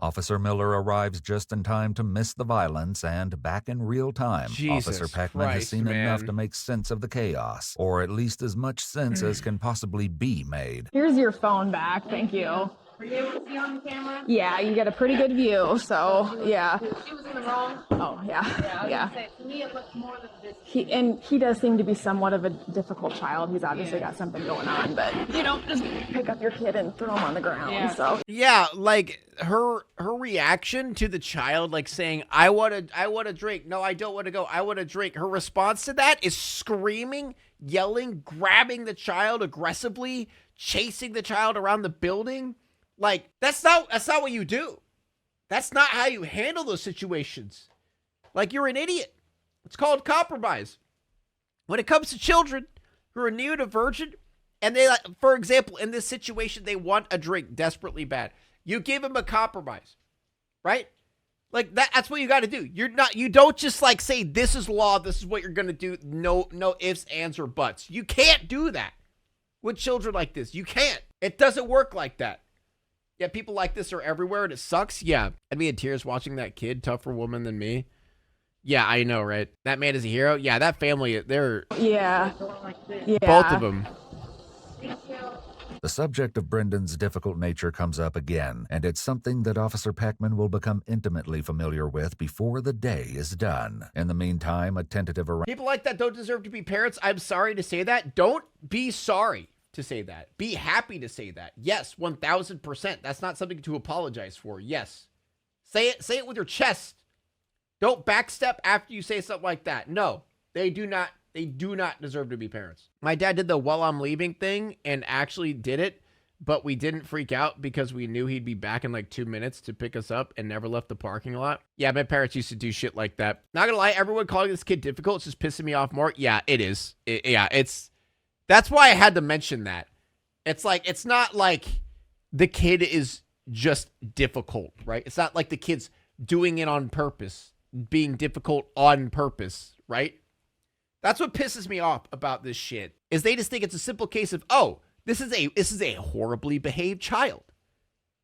Officer Miller arrives just in time to miss the violence, and back in real time, Jesus Officer Peckman has Christ, seen enough man. to make sense of the chaos, or at least as much sense as can possibly be made. Here's your phone back. Thank you. Were you able to see on the camera? Yeah, you get a pretty good view. So, yeah. She was in the wrong. Oh, yeah. I was Yeah. gonna say, to me, it looked more than this. He does seem to be somewhat of a difficult child. He's obviously got something going on, but you don't just pick up your kid and throw him on the ground. Yeah. So Yeah, like her reaction to the child, like saying, I want to drink. No, I don't want to go. I want to drink. Her response to that is screaming, yelling, grabbing the child aggressively, chasing the child around the building. Like, that's not what you do. That's not how you handle those situations. Like, you're an idiot. It's called compromise. When it comes to children who are neurodivergent, and they, like, for example, in this situation, they want a drink desperately bad. You give them a compromise, right? Like, that's what you got to do. You don't just, like, say, this is law, this is what you're going to do. No ifs, ands, or buts. You can't do that with children like this. You can't. It doesn't work like that. Yeah, people like this are everywhere, and it sucks. Yeah, I'd be in tears watching that kid, tougher woman than me. Yeah, I know, right? That man is a hero. Yeah, that family, they're... Yeah. Both of them. The subject of Brendan's difficult nature comes up again, and it's something that Officer Peckman will become intimately familiar with before the day is done. In the meantime, a tentative arrangement... People like that don't deserve to be parents. I'm sorry to say that. Don't be sorry to say that. Be happy to say that. Yes, 1000%. That's not something to apologize for. Yes. Say it with your chest. Don't backstep after you say something like that. No, they do not deserve to be parents. My dad did the while I'm leaving thing and actually did it, but we didn't freak out because we knew he'd be back in like 2 minutes to pick us up and never left the parking lot. Yeah, my parents used to do shit like that. Not gonna lie, everyone calling this kid difficult is just pissing me off more. Yeah, it is. That's why I had to mention that. It's like, it's not like the kid is just difficult, right? It's not like the kid's doing it on purpose, being difficult on purpose, right? That's what pisses me off about this shit, is they just think it's a simple case of, oh, this is a horribly behaved child.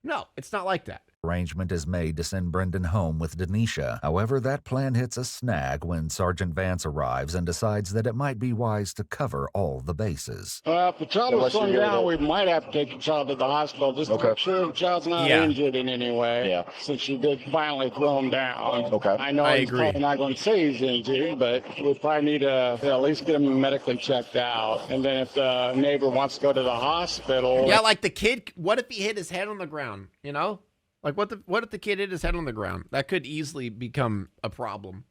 No, it's not like that. Arrangement is made to send Brendan home with Denisha. However, that plan hits a snag when Sergeant Vance arrives and decides that it might be wise to cover all the bases. If the child was slowing down, we might have to take the child to the hospital just to make sure the child's not injured in any way. Yeah. Since you did finally throw him down. Okay. I know he's probably not going to say he's injured, but we probably need to at least get him medically checked out. And then if the neighbor wants to go to the hospital. Yeah, like the kid, what if he hit his head on the ground, you know? Like, what if the kid hit his head on the ground? That could easily become a problem.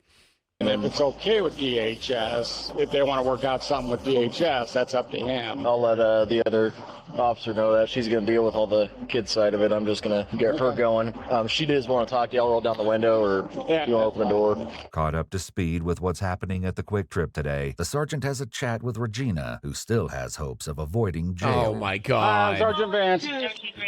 And if it's okay with DHS, if they want to work out something with DHS, that's up to him. I'll let the other officer know that she's going to deal with all the kid side of it. I'm just going to get her going. She does want to talk to you. I'll roll down the window, or you want to open the door. Caught up to speed with what's happening at the Quick Trip today, the sergeant has a chat with Regina, who still has hopes of avoiding jail. Oh my God. Sergeant Vance.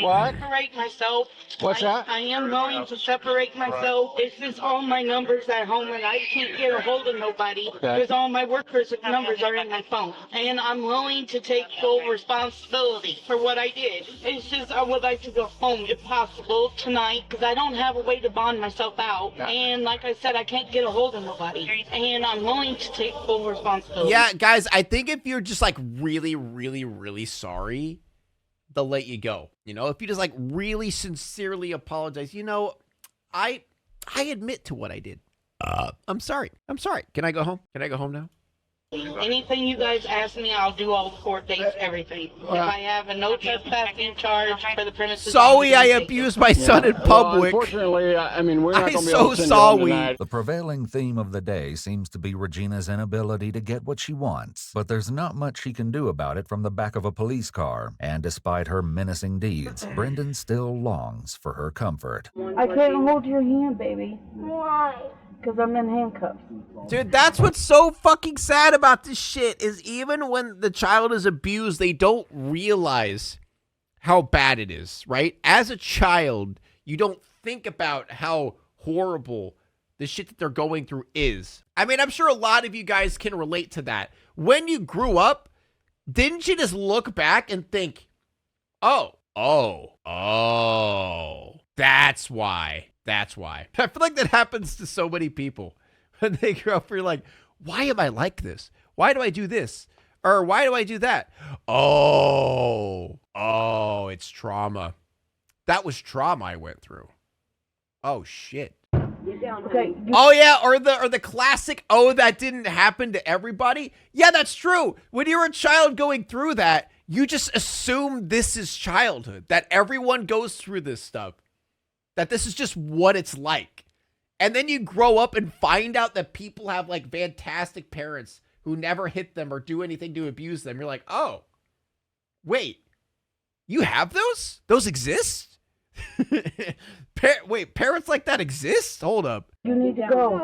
What? Separate myself. What's that? I am going to separate myself. This is all my numbers at home, and I can't get a hold of nobody because all my workers' numbers are in my phone. And I'm willing to take full responsibility for what I did. It's just I would like to go home if possible tonight because I don't have a way to bond myself out. And like I said, I can't get a hold of nobody. And I'm willing to take full responsibility. Yeah, guys, I think if you're just like really, really, really sorry, they'll let you go. You know, if you just like really sincerely apologize, you know, I admit to what I did. I'm sorry. Can I go home? Can I go home now? Anything you guys ask me, I'll do all the court dates, everything. If I have a no trespassing charge for the premises. Sorry, I abused my son in public. Well, unfortunately, I mean, we're not going to be so able to send you home sorry. tonight. The prevailing theme of the day seems to be Regina's inability to get what she wants, but there's not much she can do about it from the back of a police car. And despite her menacing deeds, Brendan still longs for her comfort. I can't hold your hand, baby. Why? Because I'm in handcuffs. Dude, that's what's so fucking sad about this shit, is even when the child is abused, they don't realize how bad it is, right? As a child, you don't think about how horrible the shit that they're going through is. I mean, I'm sure a lot of you guys can relate to that. When you grew up, didn't you just look back and think, oh, that's why. That's why. I feel like that happens to so many people. When they grow up, you're like, why am I like this? Why do I do this? Or why do I do that? Oh, it's trauma. That was trauma I went through. Oh, shit. Okay. Oh, yeah, or the classic, oh, that didn't happen to everybody. Yeah, that's true. When you're a child going through that, you just assume this is childhood, that everyone goes through this stuff. That this is just what it's like. And then you grow up and find out that people have like fantastic parents who never hit them or do anything to abuse them. You're like, oh, wait, you have those? Those exist? Wait, parents like that exist? Hold up. You need to go.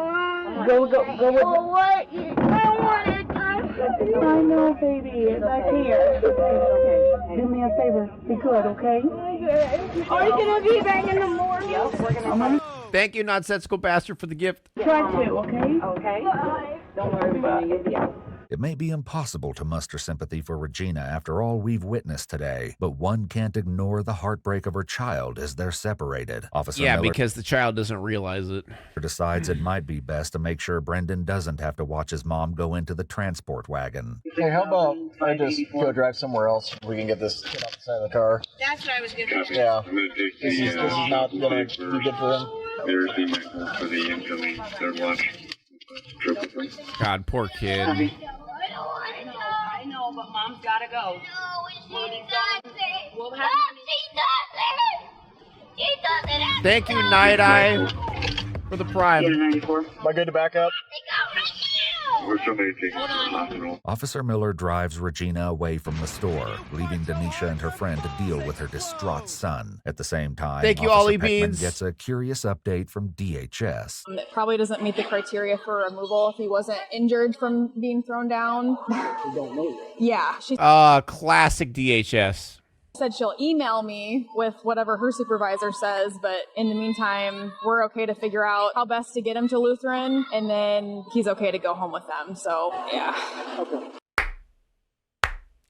Go with what? I want it. I know, baby. It's okay. Here. Okay. Do me a favor. Be good, okay? Are you gonna be back in the morning? Yes, we're gonna. Thank you, nonsensical bastard, for the gift. Try to, okay? Okay. Don't worry, we're gonna get you. It may be impossible to muster sympathy for Regina after all we've witnessed today, but one can't ignore the heartbreak of her child as they're separated. Officer Miller, because the child doesn't realize it, decides it might be best to make sure Brendan doesn't have to watch his mom go into the transport wagon. Hey, how about I just go drive somewhere else? We can get this kid off the side of the car. That's what I was gonna say. Yeah. This is not gonna be good for him. For the incoming third watch. God, poor kid. I know, but Mom's gotta go. We'll have Thank you, Night Eye, for the prime. Am I good to back up? Officer Miller drives Regina away from the store, leaving Denisha and her friend to deal with her distraught son. At the same time, Thank you, Officer Ollie Peckman Beans. gets a curious update from DHS. It probably doesn't meet the criteria for removal if he wasn't injured from being thrown down. Yeah, she Classic DHS. said she'll email me with whatever her supervisor says, but in the meantime, we're okay to figure out how best to get him to Lutheran, and then he's okay to go home with them. So, yeah.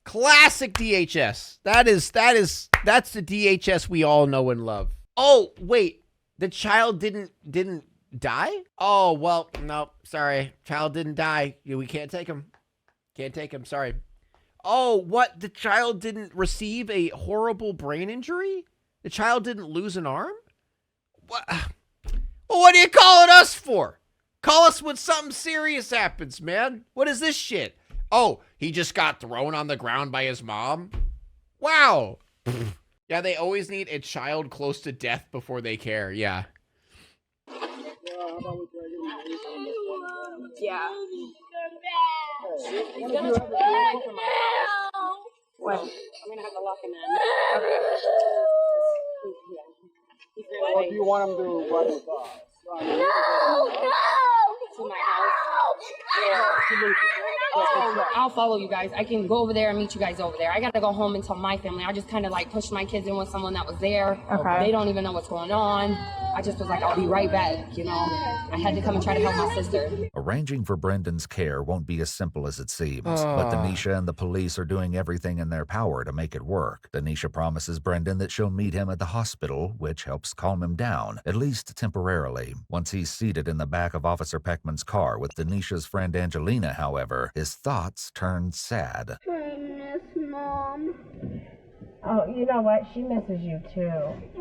Classic DHS. That's the DHS we all know and love. Oh, wait. The child didn't die? Oh, well, no, sorry. Child didn't die. We can't take him. Can't take him, sorry. Oh, what? The child didn't receive a horrible brain injury? The child didn't lose an arm? What? Well, what are you calling us for? Call us when something serious happens, man. What is this shit? Oh, he just got thrown on the ground by his mom? Wow. Yeah, they always need a child close to death before they care. Yeah. Yeah. He's gonna take me away from my house. What? I'm gonna have to lock him in. Okay. He's really What do you want him to do? Run his to my house. I'll follow you guys. I can go over there and meet you guys over there. I gotta go home and tell my family. I just kind of like pushed my kids in with someone that was there. Okay. They don't even know what's going on. I just was like, I'll be right back, you know. I had to come and try to help my sister. Arranging for Brendan's care won't be as simple as it seems, but Denisha and the police are doing everything in their power to make it work. Denisha promises Brendan that she'll meet him at the hospital, which helps calm him down, at least temporarily. Once he's seated in the back of Officer Peckman's car with Denisha's friend Angelina, however, his thoughts turn sad. I miss Mom. Oh, you know what? She misses you too.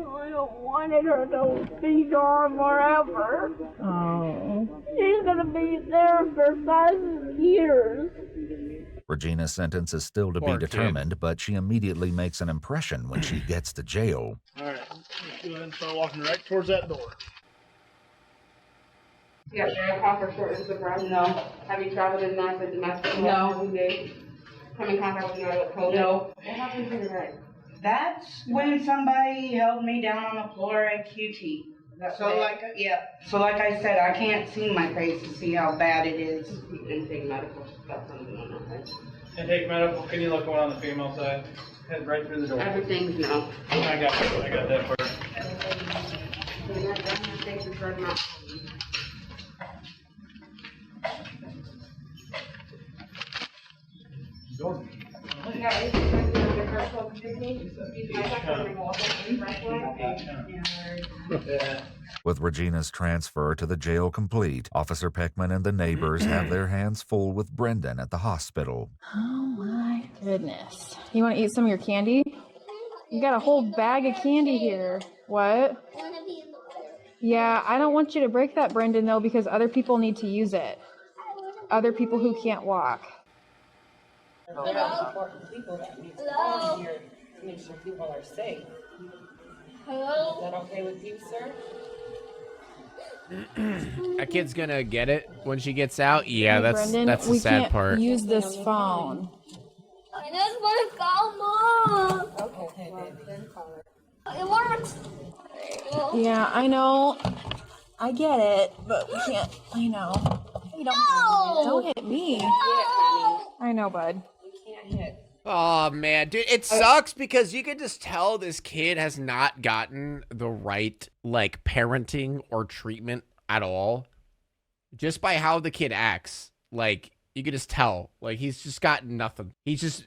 I don't want her to be gone forever. Oh. She's gonna be there for 5 years. Regina's sentence is still to Poor be determined, but she immediately makes an impression when she gets to jail. All right, let's go ahead and start walking right towards that door. Yeah, you're a call for shortness of breath? No. Have you traveled in massive domestic? No. Come in contact with another COVID? No. What happened to your leg? That's when somebody held me down on the floor at QT. So like I said, I can't see my face to see how bad it is. And take medical. That's something on that, right? And take medical. Can you look one on the female side? Head right through the door. Everything's no. I got that part. With Regina's transfer to the jail complete, Officer Peckman and the neighbors have their hands full with Brendan at the hospital. Oh my goodness. You want to eat some of your candy? You got a whole bag of candy here. What? Yeah, I don't want you to break that, Brendan, though, because other people need to use it. Other people who can't walk. There are important people that need to come here to make sure people are safe. Is that okay with you, sir? That kid's gonna get it when she gets out. Yeah, Hey, Brendan, that's the we sad can't part. use this phone. I just want to call Mom. Okay, baby. Then call her. It works. Yeah, I know. I get it, but we can't. I know. Hey, don't hit me. I know, bud. You can't hit. Oh, man. Dude, it sucks because you can just tell this kid has not gotten the right, like, parenting or treatment at all. Just by how the kid acts. Like, you can just tell. Like, he's just gotten nothing. He's just,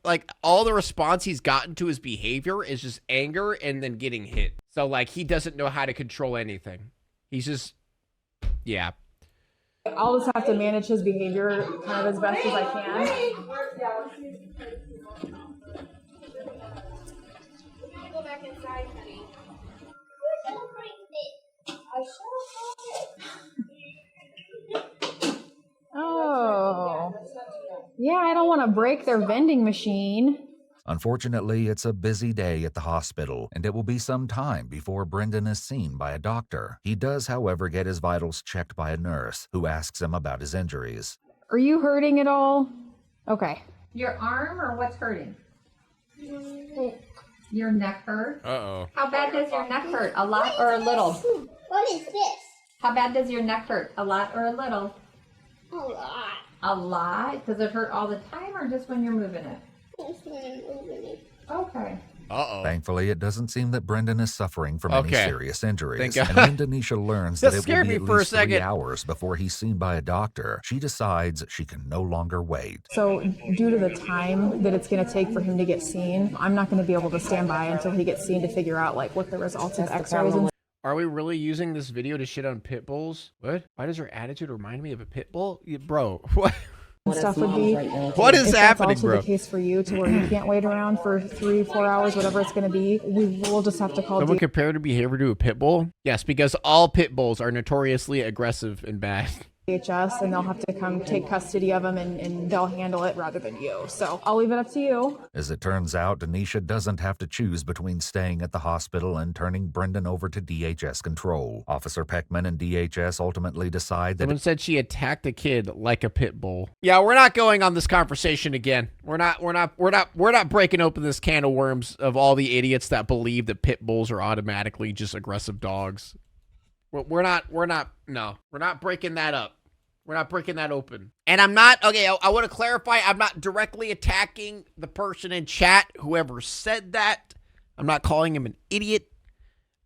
like, all the response he's gotten to his behavior is just anger and then getting hit. So, like, he doesn't know how to control anything. He's just, yeah. I'll just have to manage his behavior kind of as best as I can. Go back inside, honey. Oh. Yeah, I don't want to break their vending machine. Unfortunately, it's a busy day at the hospital, and it will be some time before Brendan is seen by a doctor. He does, however, get his vitals checked by a nurse, who asks him about his injuries. Are you hurting at all? Okay. Your arm or what's hurting? Your neck hurt? Uh-oh. How bad does your neck hurt? A lot or a little? What is this? How bad does your neck hurt? A lot or a little? A lot. A lot? Does it hurt all the time or just when you're moving it? Just when I'm moving it. Okay. Uh-oh. Thankfully, it doesn't seem that Brendan is suffering from any serious injuries. Thank And God. when Denisha learns That that it scared will be me at for a least 3 second. hours before he's seen by a doctor, she decides she can no longer wait. So due to the time that it's going to take for him to get seen, I'm not going to be able to stand by until he gets seen to figure out like what the results of x-rays and Are we really using this video to shit on pit bulls? What? Why does her attitude remind me of a pit bull? Bro, what? stuff would be. What is if happening, that's also bro? the case for you to where you can't wait around for 3-4 hours, whatever it's going to be, we will just have to call Someone compared her behavior to a pit bull? Yes, because all pit bulls are notoriously aggressive and bad. DHS and they'll have to come take custody of him and they'll handle it rather than you. So I'll leave it up to you. As it turns out, Denisha doesn't have to choose between staying at the hospital and turning Brendan over to DHS control. Officer Peckman and DHS ultimately decide that Someone said she attacked a kid like a pit bull. Yeah, we're not going on this conversation again. We're not breaking open this can of worms of all the idiots that believe that pit bulls are automatically just aggressive dogs. We're not breaking that up. We're not breaking that open. And I'm not, okay, I want to clarify, I'm not directly attacking the person in chat, whoever said that. I'm not calling him an idiot.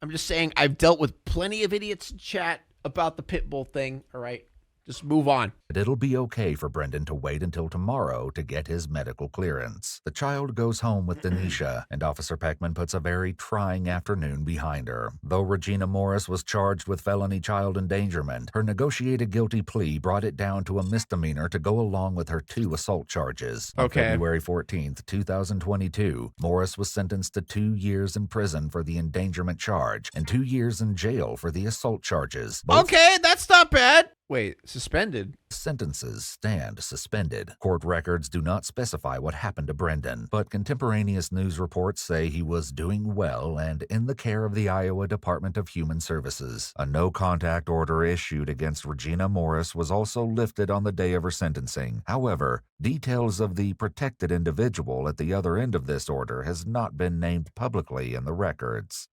I'm just saying I've dealt with plenty of idiots in chat about the pit bull thing, all right? Just move on. it'll be okay for Brendan to wait until tomorrow to get his medical clearance. The child goes home with Denisha, and Officer Peckman puts a very trying afternoon behind her. Though Regina Morris was charged with felony child endangerment, her negotiated guilty plea brought it down to a misdemeanor to go along with her 2 assault charges. On February 14th, 2022, Morris was sentenced to 2 years in prison for the endangerment charge and 2 years in jail for the assault charges. Okay, that's not bad. Wait, suspended? Sentences stand suspended. Court records do not specify what happened to Brendan, but contemporaneous news reports say he was doing well and in the care of the Iowa Department of Human Services. A no-contact order issued against Regina Morris was also lifted on the day of her sentencing. However, details of the protected individual at the other end of this order has not been named publicly in the records.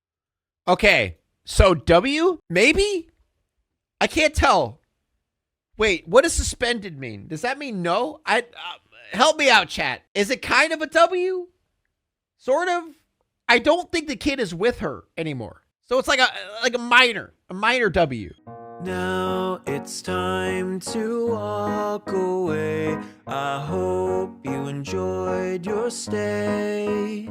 Okay, so W? Maybe? I can't tell. Wait, what does suspended mean? Does that mean no? Help me out, chat. Is it kind of a W? Sort of? I don't think the kid is with her anymore. So it's like a minor W. Now it's time to walk away. I hope you enjoyed your stay.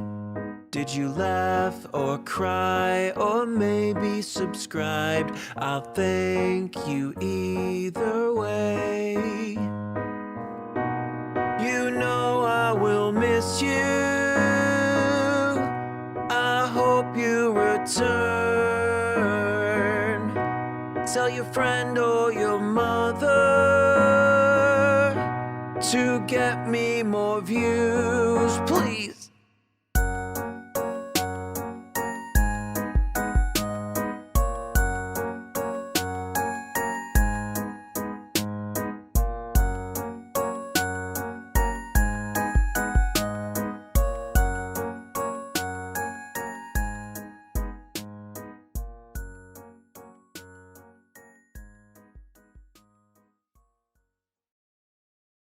Did you laugh or cry or maybe subscribed? I'll thank you either way. You know I will miss you. I hope you return. Tell your friend or your mother to get me more views, please.